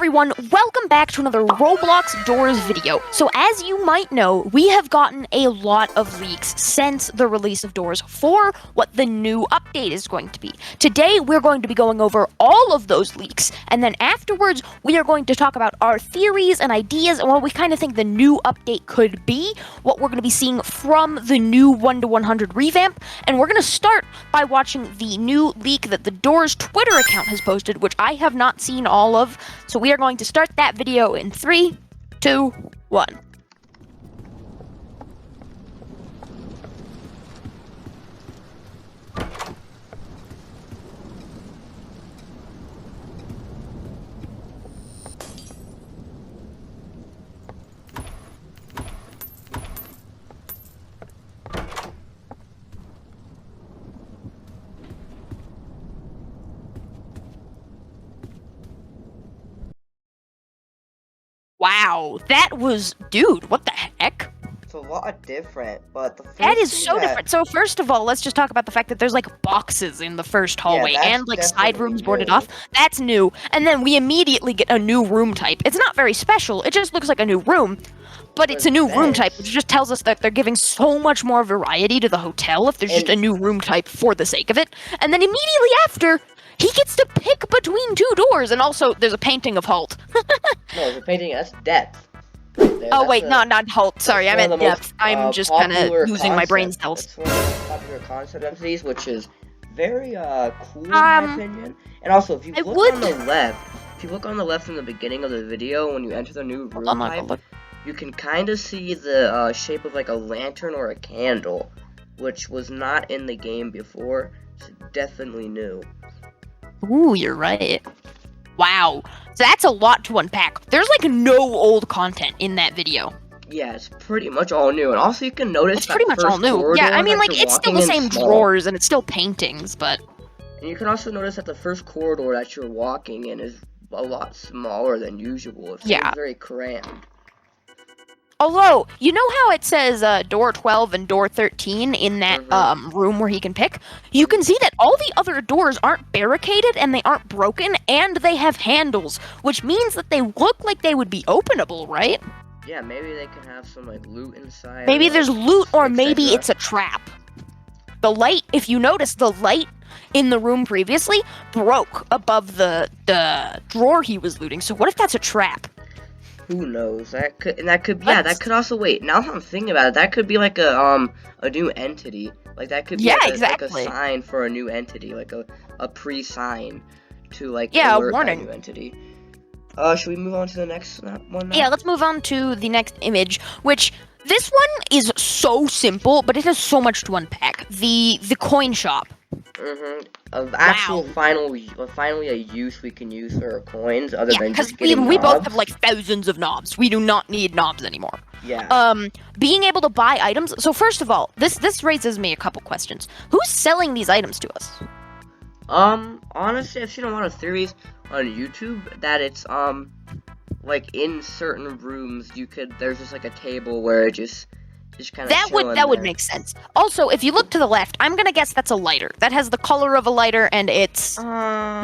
everyone, welcome back to another Roblox Doors video. So as you might know, we have gotten a lot of leaks since the release of Doors for what the new update is going to be. Today, we're going to be going over all of those leaks, and then afterwards, we are going to talk about our theories and ideas and what we kind of think the new update could be, what we're going to be seeing from the new 1 to 100 revamp, and we're going to start by watching the new leak that the Doors Twitter account has posted, which I have not seen all of. So we are going to start that video in 3, 2, 1. Wow, that was... Dude, what the heck? It's a lot different, but the first That is thing so different. So first of all, let's just talk about the fact that there's like boxes in the first hallway that's and like side definitely rooms boarded new. off. That's new. And then we immediately get a new room type. It's not very special. It just looks like a new room. But it's a new room type, which just tells us that they're giving so much more variety to the hotel if there's just a new room type for the sake of it. And then immediately after, he gets to pick between two doors, and also there's a painting of Halt. No, there's a painting, that's depth. Right there. Oh wait, no, not Halt. Sorry, I meant depth. I'm just kind of losing my brain cells. It's one of the most popular concept entities, which is very cool in my opinion. And also, if you look on the left in the beginning of the video, when you enter the new room type, you can kind of see the shape of like a lantern or a candle, which was not in the game before. It's definitely new. Ooh, you're right. Wow. So that's a lot to unpack. There's like no old content in that video. Yeah, it's pretty much all new. And also you can notice it's pretty much all new. Yeah, I mean like it's still the same drawers and it's still paintings, but... And you can also notice that the first corridor that you're walking in is a lot smaller than usual. It feels very cramped. Although, you know how it says door 12 and door 13 in that room where he can pick? You can see that all the other doors aren't barricaded and they aren't broken and they have handles, which means that they look like they would be openable, right? Yeah, maybe they can have some like loot inside. Maybe there's loot or maybe it's a trap. The light, if you notice, the light in the room previously broke above the drawer he was looting, so what if that's a trap? Who knows? That could also wait. Now that I'm thinking about it, that could be like a new entity. Like that could be like a sign for a new entity, like a pre-sign to like alert that new entity. Should we move on to the next one now? Yeah, let's move on to the next image, which this one is so simple, but it has so much to unpack. The coin shop. Of actual finally a use we can use for our coins other than just getting knobs. We both have like thousands of knobs. We do not need knobs anymore. Yeah. Being able to buy items. So first of all, this raises me a couple questions. Who's selling these items to us? Honestly, I've seen a lot of theories on YouTube that it's like in certain rooms there's just like a table where it just kind of that would make sense. Also, if you look to the left, I'm gonna guess that's a lighter. That has the color of a lighter, and it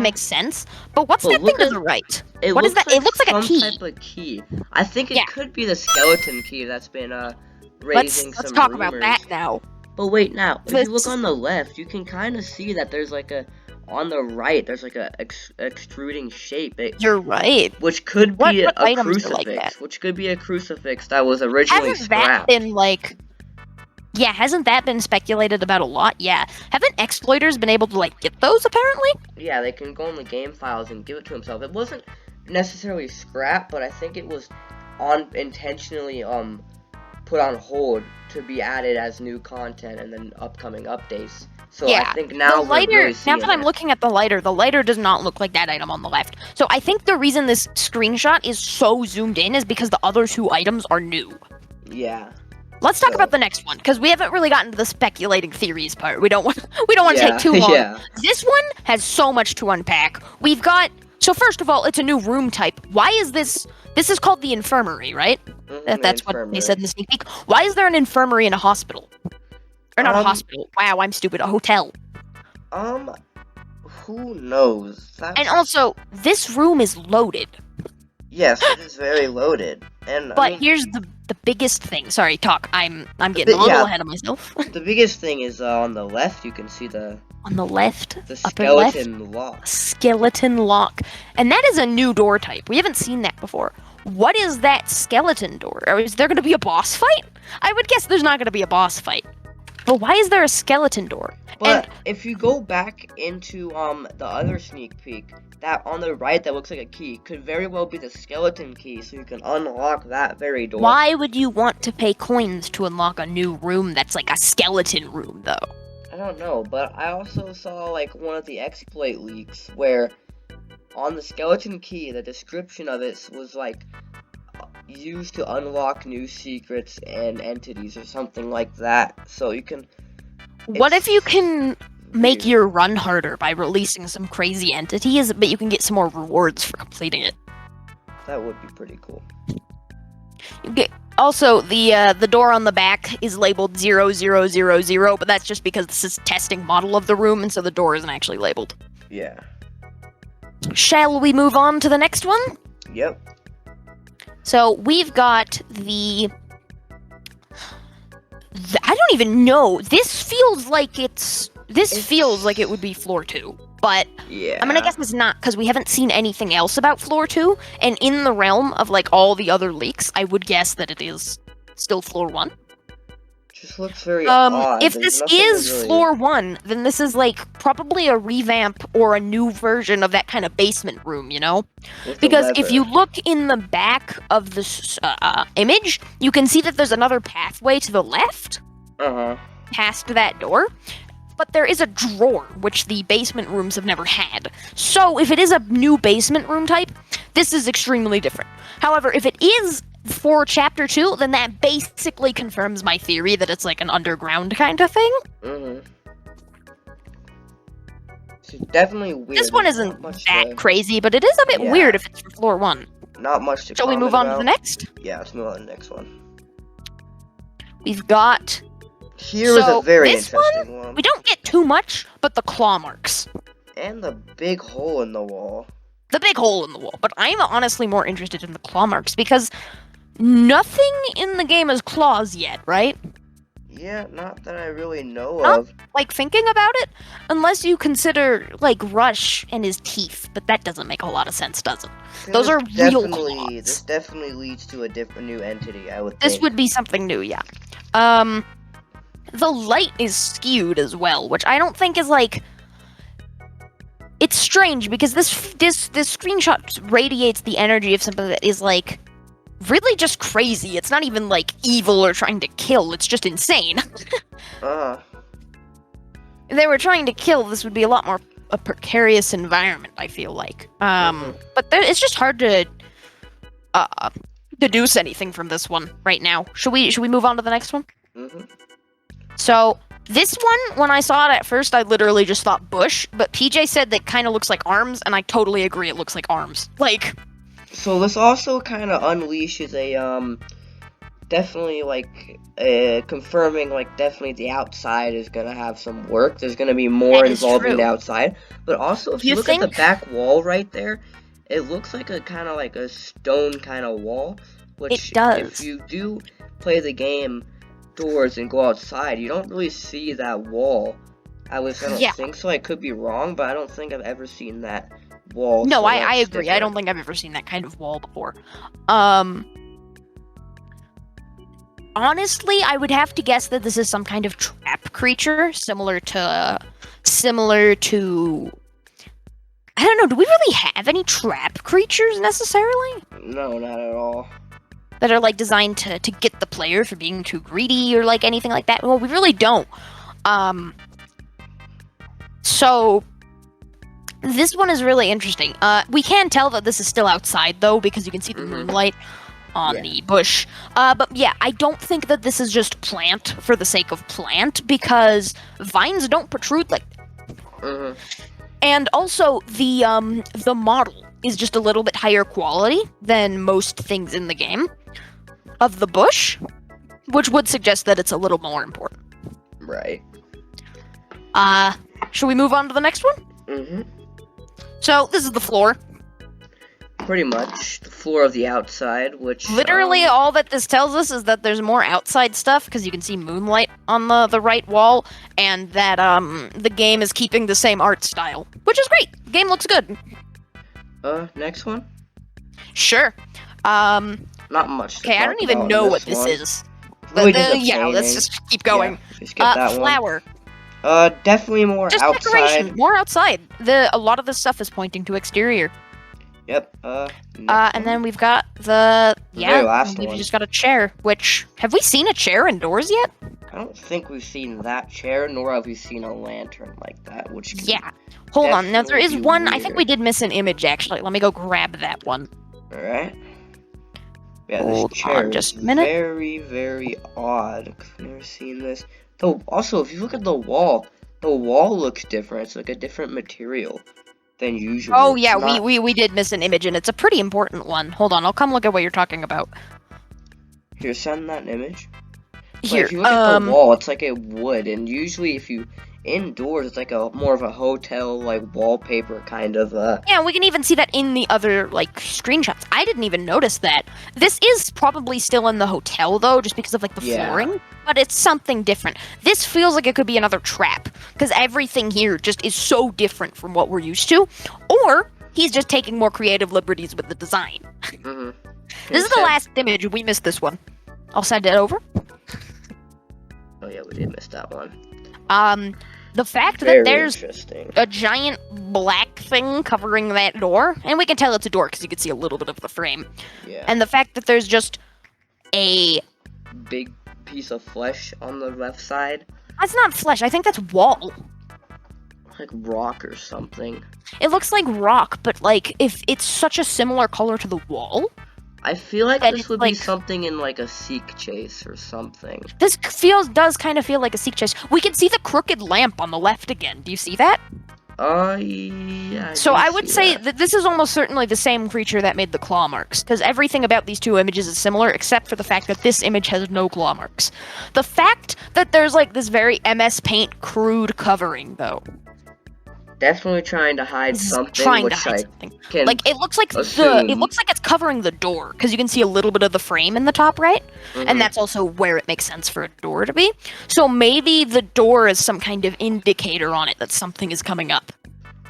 makes sense. But what's that thing to the right? What is that? It looks like a key. Some type of key. I think it could be the skeleton key that's been raising some Let's talk rumors. about that now. But wait, now if you look on the left, you can kind of see that there's like on the right, there's like a extruding shape. You're right. Which could be a crucifix. Which could be a crucifix that was originally scrapped. Hasn't that been speculated about a lot? Yeah. Haven't exploiters been able to like get those apparently? Yeah, they can go in the game files and give it to themselves. It wasn't necessarily scrapped, but I think it was intentionally put on hold to be added as new content and then upcoming updates. So I think now now that I'm looking at the lighter does not look like that item on the left. So I think the reason this screenshot is so zoomed in is because the other two items are new. Yeah. Let's talk about the next one, because we haven't really gotten to the speculating theories part. We don't want to take too long. This one has so much to unpack. We've got... So first of all, it's a new room type. Why is this... This is called the infirmary, right? That's what they said in the sneak peek. Why is there an infirmary in a hospital? Or not a hospital. Wow, I'm stupid. A hotel. Who knows? And also, this room is loaded. Yes, it is very loaded. And But I mean, here's the biggest thing. Sorry, talk. I'm getting a little ahead of myself. the biggest thing is on the left. You can see On the left, the upper left, skeleton lock. skeleton lock, and that is a new door type. We haven't seen that before. What is that skeleton door? Or is there going to be a boss fight? I would guess there's not going to be a boss fight. But why is there a skeleton door? But if you go back into the other sneak peek, that on the right that looks like a key could very well be the skeleton key, so you can unlock that very door. Why would you want to pay coins to unlock a new room that's like a skeleton room, though? I don't know, but I also saw like one of the exploit leaks where on the skeleton key, the description of it was like used to unlock new secrets and entities or something like that. So you can. What if you can make your run harder by releasing some crazy entities, but you can get some more rewards for completing it? That would be pretty cool. Also, the door on the back is labeled 0000, but that's just because this is testing model of the room, and so the door isn't actually labeled. Yeah. Shall we move on to the next one? Yep. So we've got I don't even know. This feels like feels like it would be floor 2. But yeah. I'm gonna guess it's not, because we haven't seen anything else about floor 2, and in the realm of like all the other leaks, I would guess that it is still floor 1. Just looks very odd. If this is really floor 1, then this is like probably a revamp or a new version of that kind of basement room, you know? Because if you look in the back of this image, you can see that there's another pathway to the left. Past that door. But there is a drawer, which the basement rooms have never had. So if it is a new basement room type, this is extremely different. However, if it is for Chapter 2, then that basically confirms my theory that it's like an underground kind of thing. It's definitely weird. This one isn't that crazy, but it is a bit weird if it's for floor 1. Not much to Shall we move on to the next? Yeah, let's move on to the next one. We've got... Here is a very interesting one. We don't get too much, but the claw marks. And the big hole in the wall. The big hole in the wall. But I'm honestly more interested in the claw marks, because nothing in the game has claws yet, right? Yeah, not that I really know of. Like, thinking about it, unless you consider, like, Rush and his teeth, but that doesn't make a lot of sense, does it? Those are real claws. This definitely leads to a new entity, I would think. This would be something new, yeah. The light is skewed as well, which I don't think is, like... It's strange, because this screenshot radiates the energy of something that is, like, really just crazy. It's not even, like, evil or trying to kill. It's just insane. If they were trying to kill, this would be a lot more a precarious environment, I feel like. But it's just hard to deduce anything from this one right now. Should we move on to the next one? So, this one, when I saw it at first, I literally just thought bush, but PJ said that kind of looks like arms, and I totally agree it looks like arms. Like... So this also kind of unleashes a, definitely, like, confirming, like, definitely the outside is gonna have some work. There's gonna be more involved in the outside. But also, if you look at the back wall right there, it looks like a kind of like a stone kind of wall. Which, it does. If you do play the game doors and go outside, you don't really see that wall. At least I don't think so. I could be wrong, but I don't think I've ever seen that wall. No, I agree. I don't think I've ever seen that kind of wall before. Honestly, I would have to guess that this is some kind of trap creature, similar to... I don't know, do we really have any trap creatures, necessarily? No, not at all. That are, like, designed to get the player for being too greedy, or, like, anything like that? Well, we really don't. So... This one is really interesting. We can tell that this is still outside, though, because you can see the moonlight on the bush. But yeah, I don't think that this is just plant for the sake of plant, because vines don't protrude like that. And also, the model is just a little bit higher quality than most things in the game of the bush, which would suggest that it's a little more important. Right. Should we move on to the next one? So, this is the floor. pretty much the floor of the outside, which literally all that this tells us is that there's more outside stuff because you can see moonlight on the right wall, and that the game is keeping the same art style, which is great. The game looks good. Next one. Sure. Not much. Okay, I don't even know what this is. Really yeah, let's just keep going. Yeah, just get that flower. One. Definitely more just outside. Decoration. More outside. A lot of this stuff is pointing to exterior. Yep. And then we've got the very last we've one. just got a chair. Which have we seen a chair indoors yet? I don't think we've seen that chair, nor have we seen a lantern like that. Which hold on. Now there is one. Weird. I think we did miss an image actually. Let me go grab that one. All right. Yeah, Hold this chair on just is a minute. very, very odd. I've never seen this. Though, also, if you look at the wall looks different. It's like a different material than usual. Oh yeah, we did miss an image, and it's a pretty important one. Hold on, I'll come look at what you're talking about. Here, send that image. Here, if you look at the wall, it's like a wood, and usually if you indoors, it's like a more of a hotel like wallpaper kind of. Yeah, we can even see that in the other like screenshots. I didn't even notice that. This is probably still in the hotel though, just because of like the flooring. But it's something different. This feels like it could be another trap because everything here just is so different from what we're used to. Or he's just taking more creative liberties with the design. This is the last image. We missed this one. I'll send it over. Oh yeah, we did miss that one. The fact Very that there's interesting. a giant black thing covering that door, and we can tell it's a door because you can see a little bit of the frame. Yeah. And the fact that there's just a big piece of flesh on the left side. That's not flesh. I think that's wall. Like rock or something. It looks like rock, but like if it's such a similar color to the wall. I feel like that this would be something in like a seek chase or something. This does kind of feel like a seek chase. We can see the crooked lamp on the left again. Do you see that? Yeah. So I would say that this is almost certainly the same creature that made the claw marks, because everything about these two images is similar, except for the fact that this image has no claw marks. The fact that there's like this very MS Paint crude covering, though. Definitely trying to hide something. Like it looks like it's covering the door, because you can see a little bit of the frame in the top right, and that's also where it makes sense for a door to be. So maybe the door is some kind of indicator on it that something is coming up.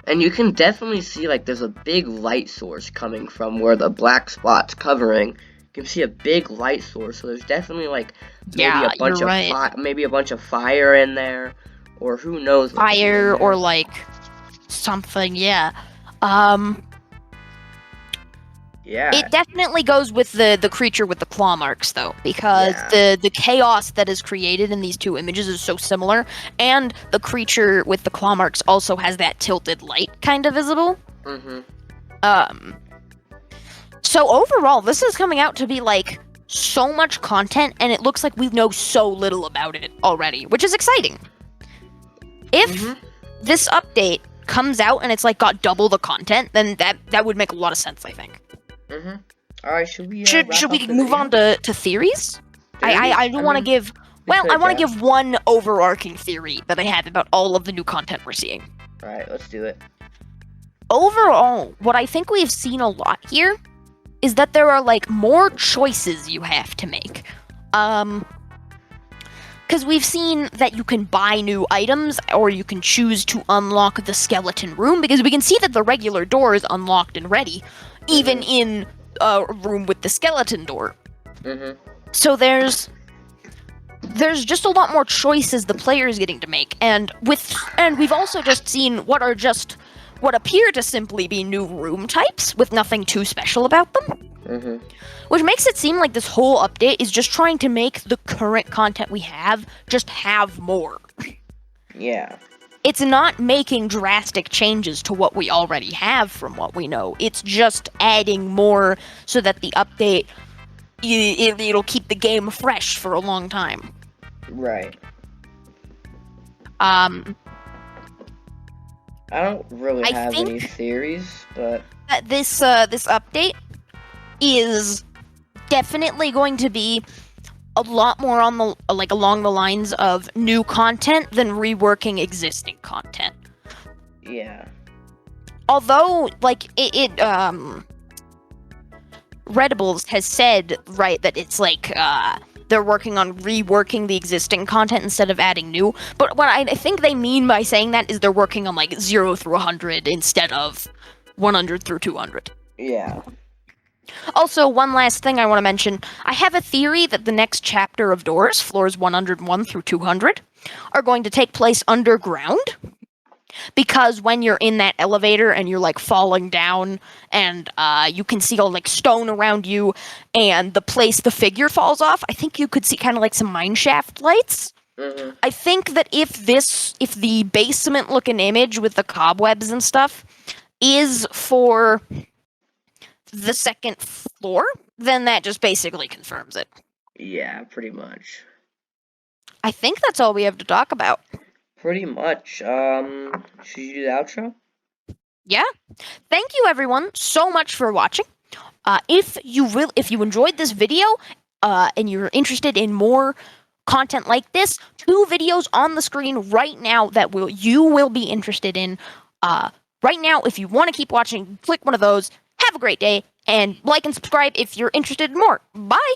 And you can definitely see like there's a big light source coming from where the black spot's covering. You can see a big light source, so there's definitely like maybe a bunch of fire in there, or who knows. Fire or like something, yeah. It definitely goes with the creature with the claw marks, though, because the chaos that is created in these two images is so similar, and the creature with the claw marks also has that tilted light kind of visible. So overall, this is coming out to be like so much content, and it looks like we know so little about it already, which is exciting. If this update comes out and it's like got double the content, then that would make a lot of sense, I think. All right, should we move on to theories? I do want to give one overarching theory that I have about all of the new content we're seeing. All right, let's do it. Overall, what I think we've seen a lot here is that there are like more choices you have to make. Because we've seen that you can buy new items, or you can choose to unlock the skeleton room, because we can see that the regular door is unlocked and ready, even in a room with the skeleton door. So there's just a lot more choices the player is getting to make, and we've also just seen what appear to simply be new room types with nothing too special about them. Which makes it seem like this whole update is just trying to make the current content we have just have more. Yeah. It's not making drastic changes to what we already have from what we know. It's just adding more so that the update, it'll keep the game fresh for a long time. Right. I don't really have any theories, but this update is definitely going to be a lot more on the along the lines of new content than reworking existing content. Yeah. Although Redibles has said, right, that it's like they're working on reworking the existing content instead of adding new. But what I think they mean by saying that is they're working on like 0 through 100 instead of 100 through 200. Yeah. Also, one last thing I want to mention. I have a theory that the next chapter of Doors, floors 101 through 200, are going to take place underground. Because when you're in that elevator and you're like falling down and you can see all like stone around you and the place the figure falls off, I think you could see kind of like some mineshaft lights. Mm-hmm. I think that if the basement looking image with the cobwebs and stuff is for the second floor, then that just basically confirms it. Yeah, pretty much. I think that's all we have to talk about. Pretty much. Should you do the outro? Yeah. Thank you everyone so much for watching. If you enjoyed this video and you're interested in more content like this, 2 videos on the screen right now that you will be interested in. Right now, if you want to keep watching, click one of those. Have a great day and like and subscribe if you're interested in more. Bye.